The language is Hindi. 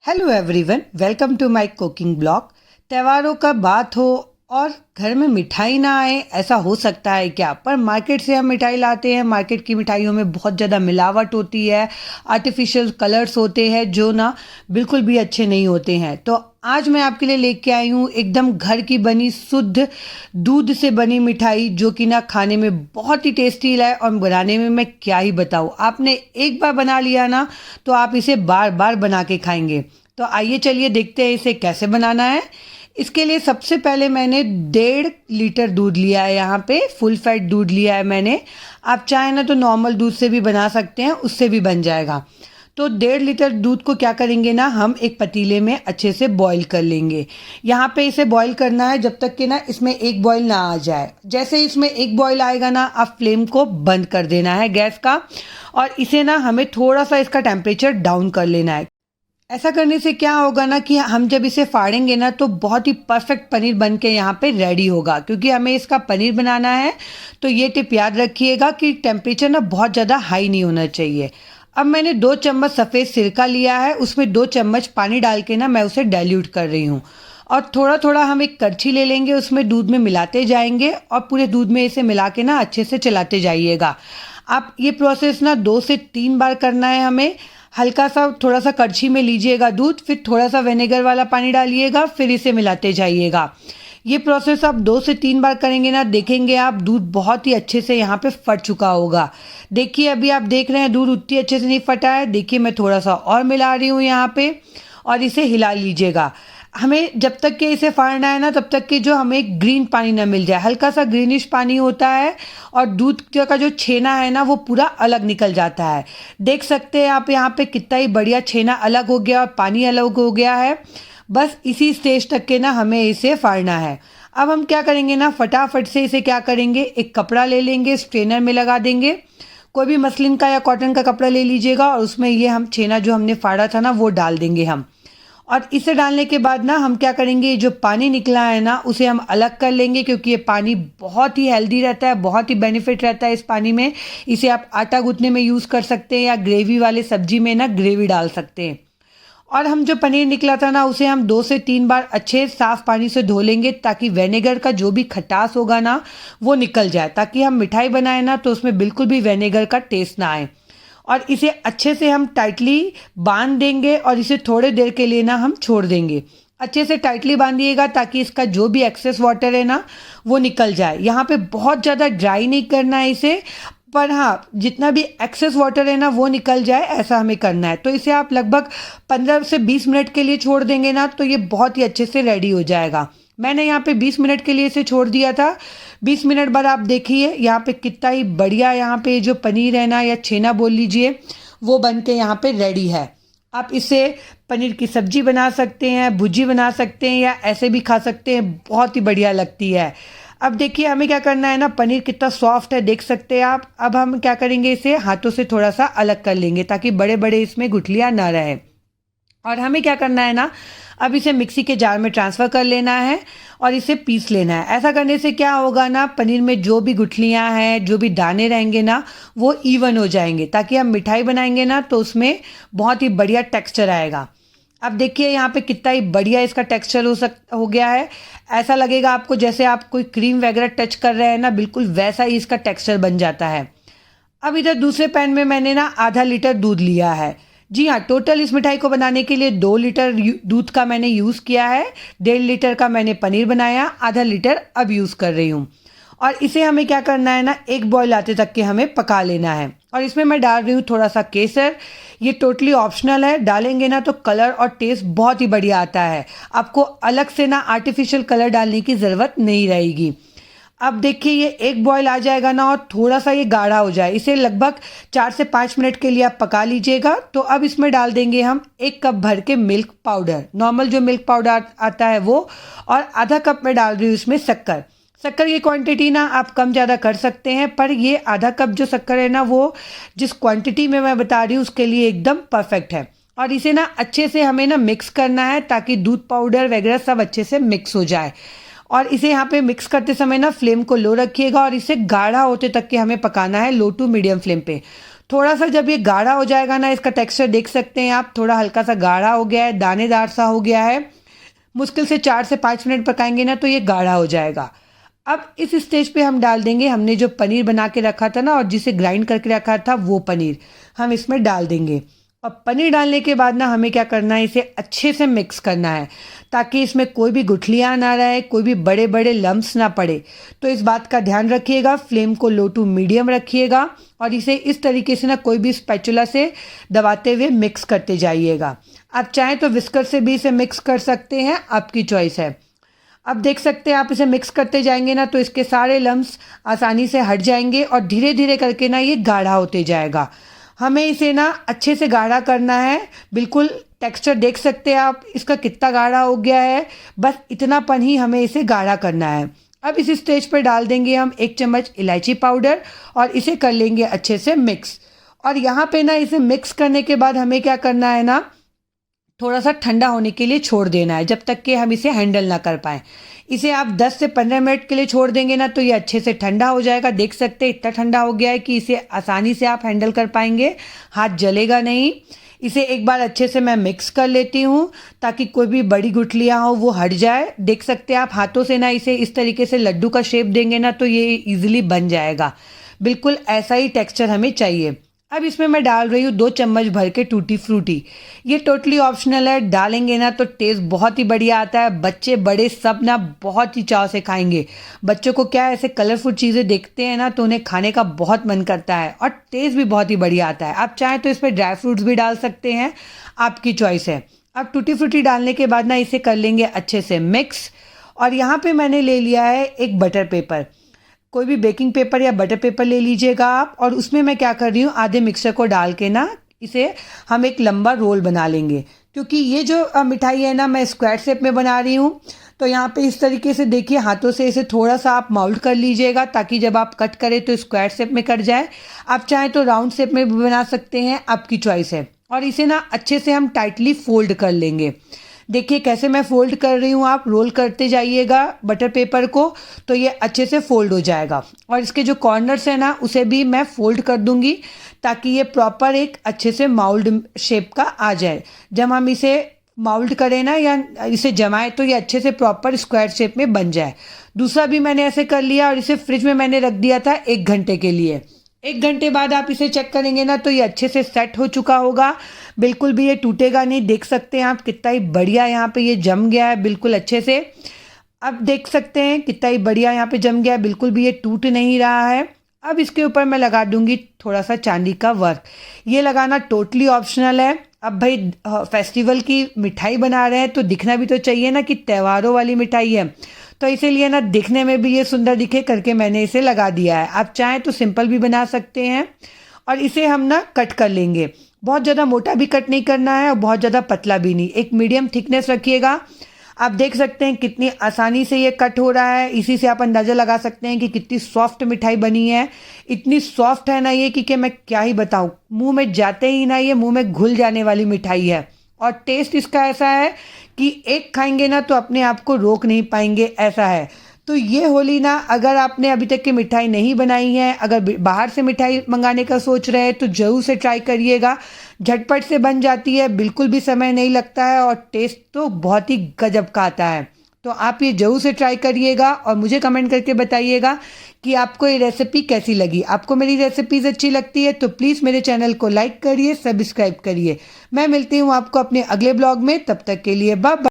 Hello everyone, welcome to my cooking blog. त्योहारों का बात हो और घर में मिठाई ना आए, ऐसा हो सकता है क्या? पर मार्केट से हम मिठाई लाते हैं। मार्केट की मिठाइयों में बहुत ज़्यादा मिलावट होती है, आर्टिफिशियल कलर्स होते हैं जो ना बिल्कुल भी अच्छे नहीं होते हैं। तो आज मैं आपके लिए लेके आई हूँ एकदम घर की बनी शुद्ध दूध से बनी मिठाई, जो कि ना खाने में बहुत ही टेस्टी है और बनाने में मैं क्या ही बताऊँ। आपने एक बार बना लिया ना तो आप इसे बार बार बना के खाएंगे। तो आइए चलिए देखते हैं इसे कैसे बनाना है। इसके लिए सबसे पहले मैंने 1.5 लीटर दूध लिया है। यहाँ पे फुल फैट दूध लिया है मैंने। आप चाहें ना तो नॉर्मल दूध से भी बना सकते हैं, उससे भी बन जाएगा। तो 1.5 लीटर दूध को क्या करेंगे ना, हम एक पतीले में अच्छे से बॉईल कर लेंगे। यहाँ पे इसे बॉईल करना है जब तक कि ना इसमें एक बॉईल ना आ जाए। जैसे इसमें एक बॉईल आएगा ना, आप फ्लेम को बंद कर देना है गैस का, और इसे ना हमें थोड़ा सा इसका टेम्परेचर डाउन कर लेना है। ऐसा करने से क्या होगा ना कि हम जब इसे फाड़ेंगे ना तो बहुत ही परफेक्ट पनीर बन के यहाँ पे रेडी होगा। क्योंकि हमें इसका पनीर बनाना है तो ये टिप याद रखिएगा कि टेम्परेचर ना बहुत ज़्यादा हाई नहीं होना चाहिए। अब मैंने 2 चम्मच सफ़ेद सिरका लिया है, उसमें 2 चम्मच पानी डाल के ना मैं उसे डाइल्यूट कर रही हूँ। और थोड़ा थोड़ा हम एक करछी ले लेंगे, उसमें दूध में मिलाते जाएंगे और पूरे दूध में इसे मिला के ना अच्छे से चलाते जाइएगा। आप ये प्रोसेस ना 2 से 3 बार करना है हमें। हल्का सा थोड़ा सा करछी में लीजिएगा दूध, फिर थोड़ा सा विनेगर वाला पानी डालिएगा, फिर इसे मिलाते जाइएगा। ये प्रोसेस आप 2 से 3 बार करेंगे ना, देखेंगे आप दूध बहुत ही अच्छे से यहाँ पे फट चुका होगा। देखिए अभी आप देख रहे हैं दूध उतनी अच्छे से नहीं फटा है। देखिए मैं थोड़ा सा और मिला रही हूँ यहाँ पे, और इसे हिला लीजिएगा। हमें जब तक कि इसे फाड़ना है ना तब तक कि जो हमें ग्रीन पानी ना मिल जाए, हल्का सा ग्रीनिश पानी होता है और दूध का जो छेना है ना वो पूरा अलग निकल जाता है। देख सकते हैं आप यहाँ पे कितना ही बढ़िया छेना अलग हो गया और पानी अलग हो गया है। बस इसी स्टेज तक के ना हमें इसे फाड़ना है। अब हम क्या करेंगे ना, फटाफट से इसे क्या करेंगे, एक कपड़ा ले लेंगे, स्ट्रेनर में लगा देंगे। कोई भी मसलिन का या कॉटन का कपड़ा ले लीजिएगा और उसमें ये हम छेना जो हमने फाड़ा था ना वो डाल देंगे हम। और इसे डालने के बाद ना हम क्या करेंगे, ये जो पानी निकला है ना उसे हम अलग कर लेंगे। क्योंकि ये पानी बहुत ही हेल्दी रहता है, बहुत ही बेनिफिट रहता है इस पानी में। इसे आप आटा गूंथने में यूज़ कर सकते हैं या ग्रेवी वाले सब्जी में ना ग्रेवी डाल सकते हैं। और हम जो पनीर निकला था ना उसे हम 2 से 3 बार अच्छे साफ पानी से धो लेंगे, ताकि विनेगर का जो भी खटास होगा ना वो निकल जाए, ताकि हम मिठाई बनाए ना तो उसमें बिल्कुल भी विनेगर का टेस्ट ना आए। और इसे अच्छे से हम टाइटली बांध देंगे और इसे थोड़े देर के लिए ना हम छोड़ देंगे। अच्छे से टाइटली बांधिएगा ताकि इसका जो भी एक्सेस वाटर है ना वो निकल जाए। यहाँ पे बहुत ज़्यादा ड्राई नहीं करना है इसे, पर हाँ जितना भी एक्सेस वाटर है ना वो निकल जाए, ऐसा हमें करना है। तो इसे आप लगभग 15 से 20 मिनट के लिए छोड़ देंगे ना तो ये बहुत ही अच्छे से रेडी हो जाएगा। मैंने यहाँ पे 20 मिनट के लिए इसे छोड़ दिया था। 20 मिनट बाद आप देखिए यहाँ पे कितना ही बढ़िया यहाँ पे जो पनीर है ना, या छेना बोल लीजिए, वो बन के यहाँ पे रेडी है। आप इसे पनीर की सब्जी बना सकते हैं, भुजी बना सकते हैं, या ऐसे भी खा सकते हैं, बहुत ही बढ़िया लगती है। अब देखिए हमें क्या करना है ना, पनीर कितना सॉफ्ट है देख सकते हैं आप। अब हम क्या करेंगे, इसे हाथों से थोड़ा सा अलग कर लेंगे ताकि बड़े बड़े इसमें गुठलियाँ ना रहे। और हमें क्या करना है ना, अब इसे मिक्सी के जार में ट्रांसफ़र कर लेना है और इसे पीस लेना है। ऐसा करने से क्या होगा ना, पनीर में जो भी गुठलियाँ हैं, जो भी दाने रहेंगे ना वो इवन हो जाएंगे, ताकि हम मिठाई बनाएंगे ना तो उसमें बहुत ही बढ़िया टेक्सचर आएगा। अब देखिए यहाँ पे कितना ही बढ़िया इसका टेक्सचर हो गया है। ऐसा लगेगा आपको जैसे आप कोई क्रीम वगैरह टच कर रहे हैं ना, बिल्कुल वैसा ही इसका टेक्सचर बन जाता है। अब इधर दूसरे पैन में मैंने ना आधा लीटर दूध लिया है। जी हाँ, टोटल इस मिठाई को बनाने के लिए 2 लीटर दूध का मैंने यूज़ किया है। 1.5 लीटर का मैंने पनीर बनाया, आधा लीटर अब यूज़ कर रही हूँ। और इसे हमें क्या करना है ना, एक बॉयल आते तक के हमें पका लेना है। और इसमें मैं डाल रही हूँ थोड़ा सा केसर। ये टोटली ऑप्शनल है, डालेंगे ना तो कलर और टेस्ट बहुत ही बढ़िया आता है। आपको अलग से ना आर्टिफिशियल कलर डालने की ज़रूरत नहीं रहेगी। अब देखिए ये एक बॉयल आ जाएगा ना और थोड़ा सा ये गाढ़ा हो जाए, इसे लगभग 4 से 5 मिनट के लिए आप पका लीजिएगा। तो अब इसमें डाल देंगे हम 1 कप भर के मिल्क पाउडर, नॉर्मल जो मिल्क पाउडर आता है वो। और आधा कप में डाल रही हूँ इसमें शक्कर। शक्कर की क्वांटिटी ना आप कम ज़्यादा कर सकते हैं, पर ये आधा कप जो शक्कर है ना वो जिस क्वांटिटी में मैं बता रही हूँ उसके लिए एकदम परफेक्ट है। और इसे ना अच्छे से हमें ना मिक्स करना है ताकि दूध पाउडर वगैरह सब अच्छे से मिक्स हो जाए। और इसे यहाँ पे मिक्स करते समय ना फ्लेम को लो रखिएगा और इसे गाढ़ा होते तक के हमें पकाना है, लो टू मीडियम फ्लेम पे। थोड़ा सा जब ये गाढ़ा हो जाएगा ना, इसका टेक्सचर देख सकते हैं आप, थोड़ा हल्का सा गाढ़ा हो गया है, दानेदार सा हो गया है। मुश्किल से 4 से 5 मिनट पकाएंगे ना तो ये गाढ़ा हो जाएगा। अब इस स्टेज पे हम डाल देंगे हमने जो पनीर बना के रखा था ना और जिसे ग्राइंड करके रखा था, वो पनीर हम इसमें डाल देंगे। और पनीर डालने के बाद ना हमें क्या करना है, इसे अच्छे से मिक्स करना है ताकि इसमें कोई भी गुठलियाँ ना रहे, कोई भी बड़े बड़े लम्स ना पड़े। तो इस बात का ध्यान रखिएगा, फ्लेम को लो टू मीडियम रखिएगा और इसे इस तरीके से ना कोई भी स्पैचुला से दबाते हुए मिक्स करते जाइएगा। आप चाहें तो विस्कर से भी इसे मिक्स कर सकते हैं, आपकी चॉइस है। अब देख सकते हैं आप इसे मिक्स करते जाएंगे ना तो इसके सारे लम्स आसानी से हट जाएंगे और धीरे धीरे करके ना ये गाढ़ा होते जाएगा। हमें इसे ना अच्छे से गाढ़ा करना है, बिल्कुल टेक्सचर देख सकते हैं आप इसका कितना गाढ़ा हो गया है, बस इतनापन ही हमें इसे गाढ़ा करना है। अब इस स्टेज पर डाल देंगे हम 1 चम्मच इलायची पाउडर और इसे कर लेंगे अच्छे से मिक्स। और यहाँ पे ना इसे मिक्स करने के बाद हमें क्या करना है ना, थोड़ा सा ठंडा होने के लिए छोड़ देना है जब तक कि हम इसे हैंडल ना कर पाएँ। इसे आप 10 से 15 मिनट के लिए छोड़ देंगे ना तो ये अच्छे से ठंडा हो जाएगा। देख सकते हैं इतना ठंडा हो गया है कि इसे आसानी से आप हैंडल कर पाएंगे, हाथ जलेगा नहीं। इसे एक बार अच्छे से मैं मिक्स कर लेती हूँ ताकि कोई भी बड़ी गुठलियाँ हो वो हट जाए। देख सकते हैं आप हाथों से ना इसे इस तरीके से लड्डू का शेप देंगे ना तो ये ईजिली बन जाएगा। बिल्कुल ऐसा ही टेक्सचर हमें चाहिए। अब इसमें मैं डाल रही हूँ 2 चम्मच भर के टूटी फ्रूटी। ये टोटली ऑप्शनल है, डालेंगे ना तो टेस्ट बहुत ही बढ़िया आता है। बच्चे बड़े सब ना बहुत ही चाव से खाएंगे। बच्चों को क्या है, ऐसे कलरफुल चीज़ें देखते हैं ना तो उन्हें खाने का बहुत मन करता है और टेस्ट भी बहुत ही बढ़िया आता है। आप चाहें तो इसमें ड्राई फ्रूट्स भी डाल सकते हैं, आपकी चॉइस है। अब टूटी फ्रूटी डालने के बाद ना इसे कर लेंगे अच्छे से मिक्स। और यहाँ पे मैंने ले लिया है एक बटर पेपर, कोई भी बेकिंग पेपर या बटर पेपर ले लीजिएगा आप। और उसमें मैं क्या कर रही हूँ, आधे मिक्सचर को डाल के ना इसे हम एक लंबा रोल बना लेंगे। क्योंकि ये जो मिठाई है ना मैं स्क्वायर शेप में बना रही हूँ, तो यहाँ पे इस तरीके से देखिए हाथों से इसे थोड़ा सा आप माउल्ड कर लीजिएगा ताकि जब आप कट करें तो स्क्वायर शेप में कट जाए। आप चाहें तो राउंड शेप में भी बना सकते हैं, आपकी चॉइस है। और इसे ना अच्छे से हम टाइटली फोल्ड कर लेंगे। देखिए कैसे मैं फोल्ड कर रही हूँ, आप रोल करते जाइएगा बटर पेपर को तो ये अच्छे से फोल्ड हो जाएगा। और इसके जो कॉर्नर्स हैं ना उसे भी मैं फोल्ड कर दूंगी ताकि ये प्रॉपर एक अच्छे से माउल्ड शेप का आ जाए। जब हम इसे माउल्ड करें ना या इसे जमाएं तो ये अच्छे से प्रॉपर स्क्वायर शेप में बन जाए। दूसरा भी मैंने ऐसे कर लिया और इसे फ्रिज में मैंने रख दिया था 1 घंटे के लिए। 1 घंटे बाद आप इसे चेक करेंगे ना तो ये अच्छे से सेट हो चुका होगा, बिल्कुल भी ये टूटेगा नहीं। देख सकते हैं आप कितना ही बढ़िया यहाँ पे ये जम गया है बिल्कुल अच्छे से। अब देख सकते हैं कितना ही बढ़िया यहाँ पे जम गया है, बिल्कुल भी ये टूट नहीं रहा है। अब इसके ऊपर मैं लगा दूंगी थोड़ा सा चांदी का वर्क। ये लगाना टोटली ऑप्शनल है। अब भाई फेस्टिवल की मिठाई बना रहे हैं तो दिखना भी तो चाहिए ना कि त्योहारों वाली मिठाई है, तो इसीलिए ना दिखने में भी ये सुंदर दिखे करके मैंने इसे लगा दिया है। आप चाहें तो सिंपल भी बना सकते हैं। और इसे हम ना कट कर लेंगे, बहुत ज़्यादा मोटा भी कट नहीं करना है और बहुत ज़्यादा पतला भी नहीं, एक मीडियम थिकनेस रखिएगा। आप देख सकते हैं कितनी आसानी से ये कट हो रहा है, इसी से आप अंदाज़ा लगा सकते हैं कि कितनी सॉफ्ट मिठाई बनी है। इतनी सॉफ्ट है ना ये कि मैं क्या ही बताऊँ, मुंह में जाते ही ना ये मुंह में घुल जाने वाली मिठाई है। और टेस्ट इसका ऐसा है कि एक खाएंगे ना तो अपने आप को रोक नहीं पाएंगे, ऐसा है। तो ये होली ना अगर आपने अभी तक की मिठाई नहीं बनाई है, अगर बाहर से मिठाई मंगाने का सोच रहे हैं तो ज़रूर से ट्राई करिएगा। झटपट से बन जाती है, बिल्कुल भी समय नहीं लगता है और टेस्ट तो बहुत ही गजब का आता है। तो आप ये ज़रूर से ट्राई करिएगा और मुझे कमेंट करके बताइएगा कि आपको ये रेसिपी कैसी लगी। आपको मेरी रेसिपीज़ अच्छी लगती है तो प्लीज़ मेरे चैनल को लाइक करिए, सब्सक्राइब करिए। मैं मिलती हूँ आपको अपने अगले ब्लॉग में, तब तक के लिए बाय बाय।